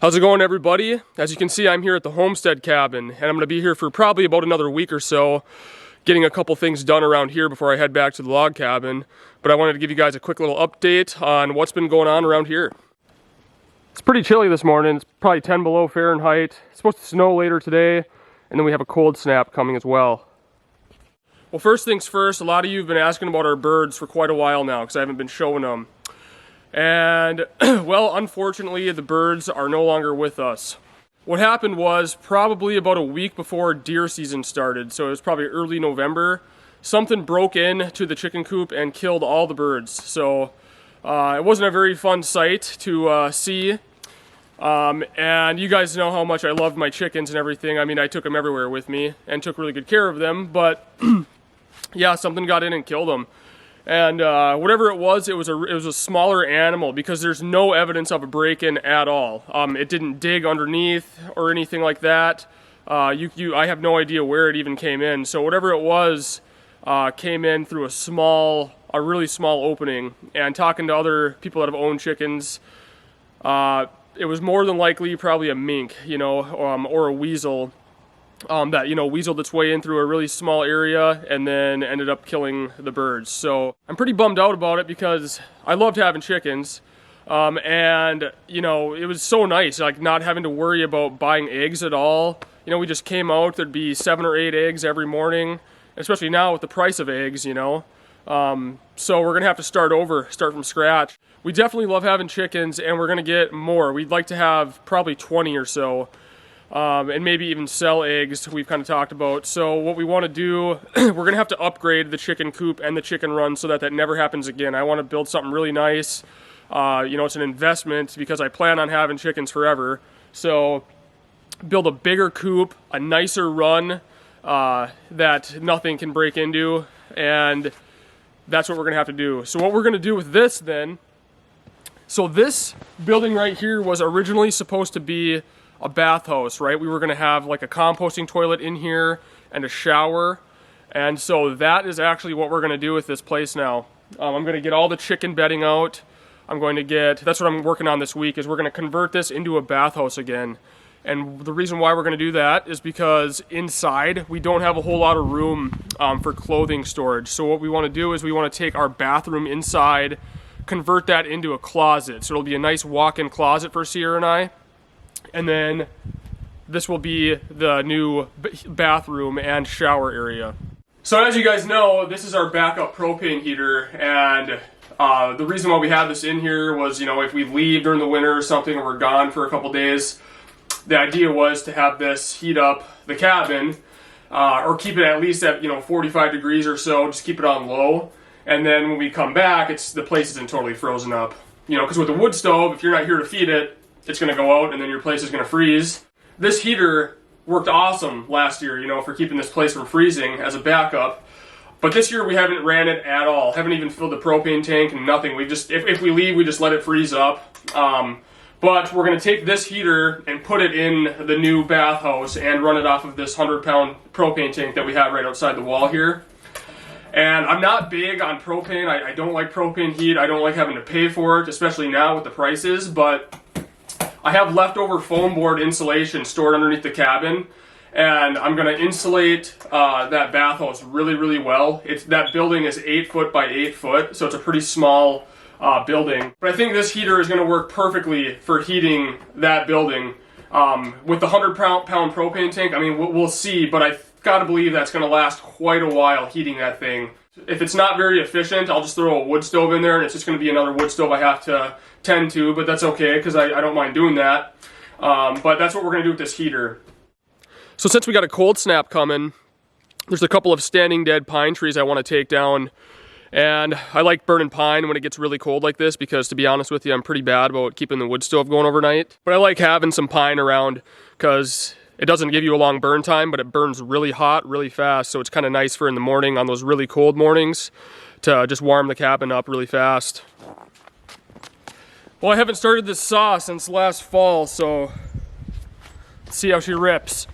How's it going, everybody? As you can see, I'm here at the Homestead cabin, and I'm going to be here for probably about another week or so, getting a couple things done around here before I head back to the log cabin. But I wanted to give you guys a quick little update on what's been going on around here. It's pretty chilly this morning. It's probably 10 below Fahrenheit. It's supposed to snow later today, and then we have a cold snap coming as well. Well, first things first, a lot of you have been asking about our birds for quite a while now because I haven't been showing them. And, well, unfortunately, the birds are no longer with us. What happened was probably about a week before deer season started, so it was probably early November, something broke in to the chicken coop and killed all the birds. So it wasn't a very fun sight to see. And you guys know how much I love my chickens and everything. I mean, I took them everywhere with me and took really good care of them, but yeah, something got in and killed them. And whatever it was a smaller animal because there's no evidence of a break-in at all. It didn't dig underneath or anything like that. I have no idea where it even came in. So whatever it was came in through a really small opening. And talking to other people that have owned chickens, it was more than likely probably a mink, or a weasel. That weaseled its way in through a really small area and then ended up killing the birds. So I'm pretty bummed out about it because I loved having chickens, and it was so nice, like not having to worry about buying eggs at all. We just came out, there'd be 7 or 8 eggs every morning, especially now with the price of eggs. So we're gonna have to start from scratch. We definitely love having chickens, and we're gonna get more. We'd like to have probably 20 or so. And maybe even sell eggs, we've kind of talked about. So what we want to do, we're going to have to upgrade the chicken coop and the chicken run so that never happens again. I want to build something really nice. It's an investment because I plan on having chickens forever. So build a bigger coop, a nicer run that nothing can break into, and that's what we're going to have to do. So what we're going to do with this then, so this building right here was originally supposed to be a bathhouse, right? We were going to have like a composting toilet in here and a shower. And so that is actually what we're going to do with this place now. I'm going to get all the chicken bedding out. That's what I'm working on this week, is we're going to convert this into a bathhouse again. And the reason why we're going to do that is because inside we don't have a whole lot of room for clothing storage. So what we want to do is we want to take our bathroom inside, convert that into a closet. So it'll be a nice walk-in closet for Sierra and I. And then this will be the new bathroom and shower area. So as you guys know, this is our backup propane heater, and the reason why we have this in here was, if we leave during the winter or something or we're gone for a couple days, the idea was to have this heat up the cabin, or keep it at least at 45 degrees or so, just keep it on low. And then when we come back, the place isn't totally frozen up. Because with a wood stove, if you're not here to feed it, it's going to go out and then your place is going to freeze. This heater worked awesome last year, for keeping this place from freezing as a backup. But this year we haven't ran it at all. Haven't even filled the propane tank and nothing. We just, if we leave, we just let it freeze up. But we're going to take this heater and put it in the new bathhouse and run it off of this 100-pound propane tank that we have right outside the wall here. And I'm not big on propane. I don't like propane heat. I don't like having to pay for it, especially now with the prices. But I have leftover foam board insulation stored underneath the cabin, and I'm going to insulate that bathhouse really, really well. That building is 8 foot by 8 foot, so it's a pretty small building. But I think this heater is going to work perfectly for heating that building. With the 100-pound propane tank, I mean, we'll see, but I've got to believe that's going to last quite a while heating that thing. If it's not very efficient, I'll just throw a wood stove in there, and it's just going to be another wood stove I have to tend to, but that's okay because I don't mind doing that. But that's what we're going to do with this heater. So since we got a cold snap coming, there's a couple of standing dead pine trees I want to take down. And I like burning pine when it gets really cold like this because, to be honest with you, I'm pretty bad about keeping the wood stove going overnight. But I like having some pine around because it doesn't give you a long burn time, but it burns really hot, really fast. So it's kind of nice for in the morning on those really cold mornings to just warm the cabin up really fast. Well, I haven't started this saw since last fall, so let's see how she rips.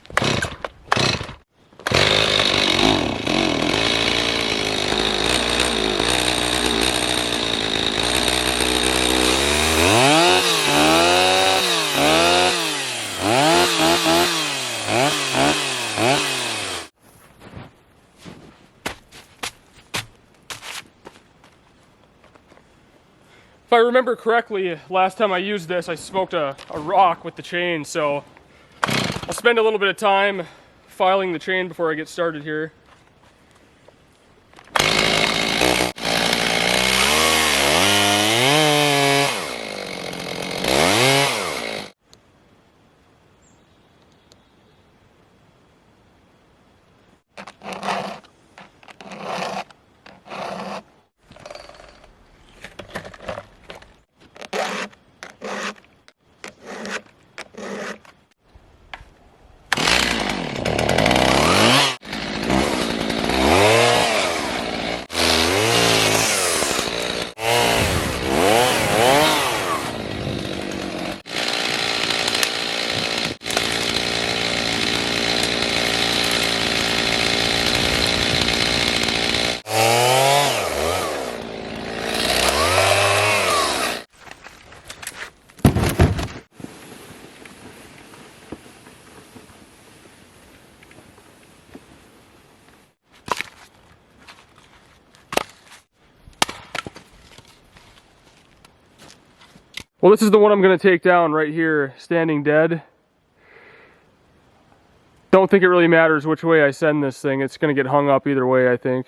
I remember correctly, last time I used this, I smoked a rock with the chain, so I'll spend a little bit of time filing the chain before I get started here. Well, this is the one I'm going to take down right here, standing dead. Don't think it really matters which way I send this thing. It's going to get hung up either way, I think.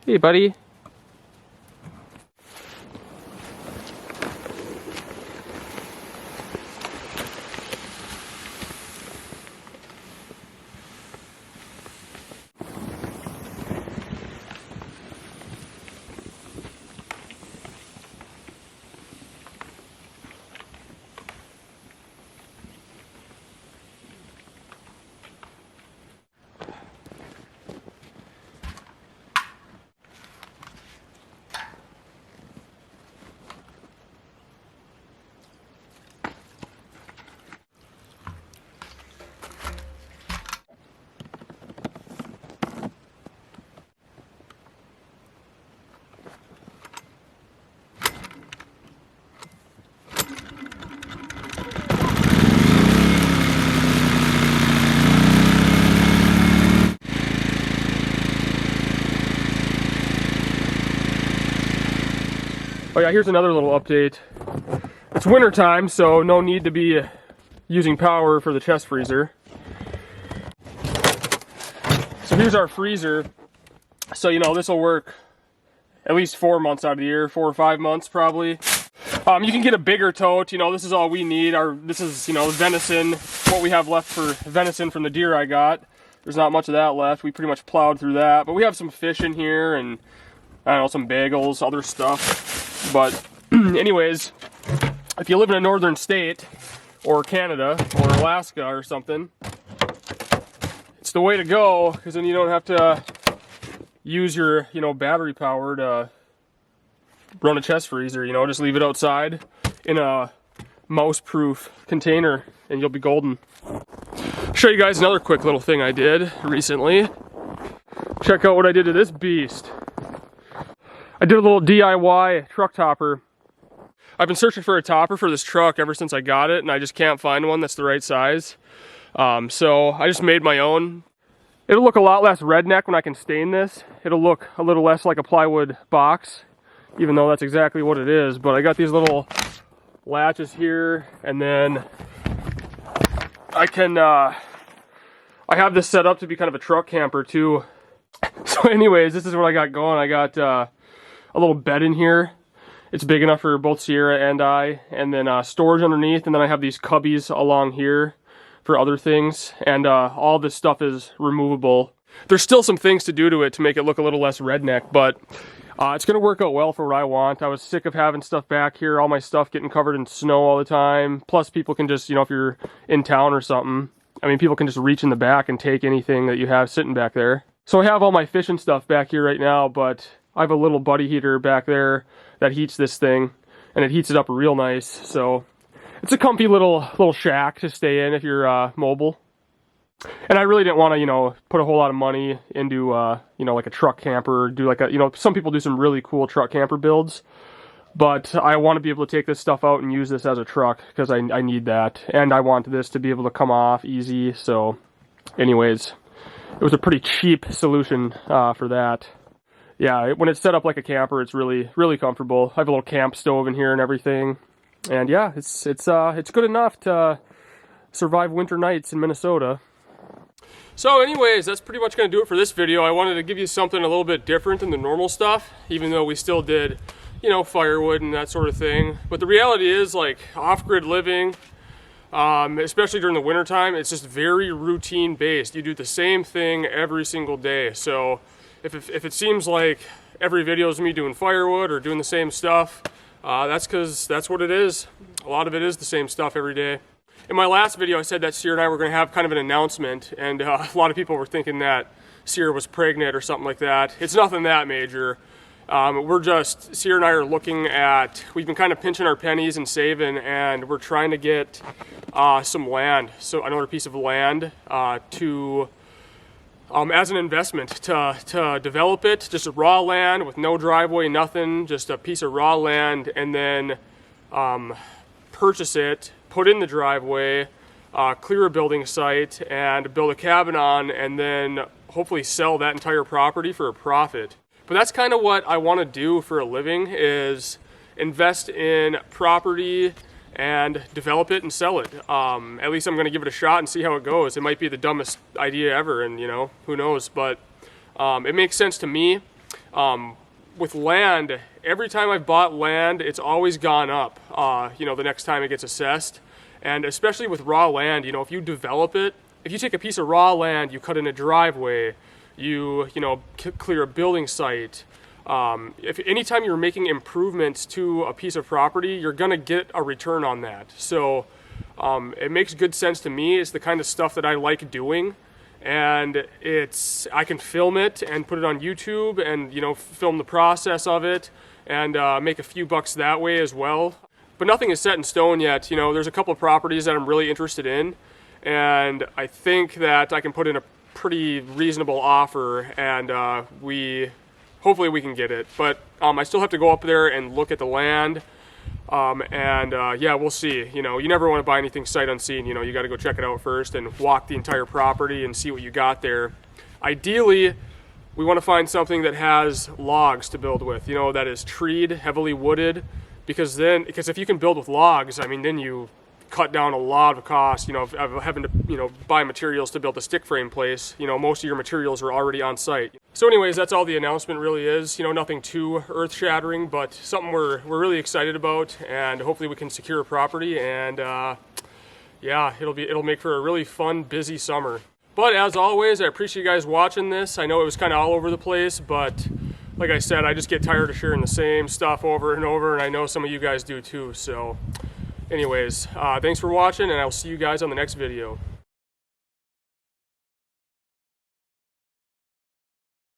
Hey, buddy. Oh yeah, here's another little update. It's winter time, so no need to be using power for the chest freezer. So here's our freezer. So, you know, this will work at least 4 months out of the year, 4 or 5 months probably. You can get a bigger tote. You know, this is all we need. This is, you know, venison, what we have left for venison from the deer I got. There's not much of that left. We pretty much plowed through that. But we have some fish in here and, I don't know, some bagels, other stuff. But anyways, if you live in a northern state, or Canada, or Alaska or something, it's the way to go, because then you don't have to use your, you know, battery power to run a chest freezer. You know, just leave it outside in a mouse-proof container, and you'll be golden. I'll show you guys another quick little thing I did recently. Check out what I did to this beast. I did a little DIY truck topper. I've been searching for a topper for this truck ever since I got it, and I just can't find one that's the right size. So I just made my own. It'll look a lot less redneck when I can stain this. It'll look a little less like a plywood box, even though that's exactly what it is. But I got these little latches here, and then I can, I have this set up to be kind of a truck camper too. So anyways, this is what I got going. I got a little bed in here. It's big enough for both Sierra and I, and then storage underneath, and then I have these cubbies along here for other things, and all this stuff is removable. There's still some things to do to it to make it look a little less redneck, but it's going to work out well for what I want. I was sick of having stuff back here, all my stuff getting covered in snow all the time. Plus, people can just, if you're in town or something, I mean, people can just reach in the back and take anything that you have sitting back there. So I have all my fishing stuff back here right now, but I have a little buddy heater back there that heats this thing, and it heats it up real nice. So it's a comfy little shack to stay in if you're mobile. And I really didn't want to, put a whole lot of money into, like a truck camper, do like some people do some really cool truck camper builds, but I want to be able to take this stuff out and use this as a truck because I need that. And I want this to be able to come off easy. So anyways, it was a pretty cheap solution for that. Yeah, when it's set up like a camper, it's really, really comfortable. I have a little camp stove in here and everything. And yeah, it's good enough to survive winter nights in Minnesota. So anyways, that's pretty much going to do it for this video. I wanted to give you something a little bit different than the normal stuff, even though we still did, firewood and that sort of thing. But the reality is, like, off-grid living, especially during the winter time, it's just very routine based. You do the same thing every single day. So if it seems like every video is me doing firewood or doing the same stuff, that's because that's what it is. A lot of it is the same stuff every day. In my last video, I said that Sierra and I were going to have kind of an announcement, and a lot of people were thinking that Sierra was pregnant or something like that. It's nothing that major. Sierra and I are looking at, we've been kind of pinching our pennies and saving, and we're trying to get some land, so another piece of land to as an investment to develop it, just a raw land with no driveway, nothing, just a piece of raw land, and then purchase it, put in the driveway, clear a building site, and build a cabin on, and then hopefully sell that entire property for a profit. But that's kind of what I want to do for a living, is invest in property and develop it and sell it. At least I'm going to give it a shot and see how it goes. It might be the dumbest idea ever, and who knows, but it makes sense to me. With land, every time I've bought land, it's always gone up, the next time it gets assessed. And especially with raw land, if you develop it, if you take a piece of raw land, you cut in a driveway, you clear a building site, anytime you're making improvements to a piece of property, you're gonna get a return on that. So it makes good sense to me. It's the kind of stuff that I like doing, and I can film it and put it on YouTube and film the process of it and make a few bucks that way as well. But nothing is set in stone yet. There's a couple of properties that I'm really interested in, and I think that I can put in a pretty reasonable offer, and hopefully we can get it. But I still have to go up there and look at the land, yeah, we'll see. You never want to buy anything sight unseen. You got to go check it out first and walk the entire property and see what you got there. Ideally, we want to find something that has logs to build with, that is treed, heavily wooded, because if you can build with logs, I mean, then you cut down a lot of costs, of having to, buy materials to build a stick frame place. Most of your materials are already on site. So anyways, that's all the announcement really is. Nothing too earth-shattering, but something we're really excited about, and hopefully we can secure a property, and yeah, it'll make for a really fun, busy summer. But as always, I appreciate you guys watching this. I know it was kind of all over the place, but like I said, I just get tired of sharing the same stuff over and over, and I know some of you guys do too. So anyways, thanks for watching, and I'll see you guys on the next video.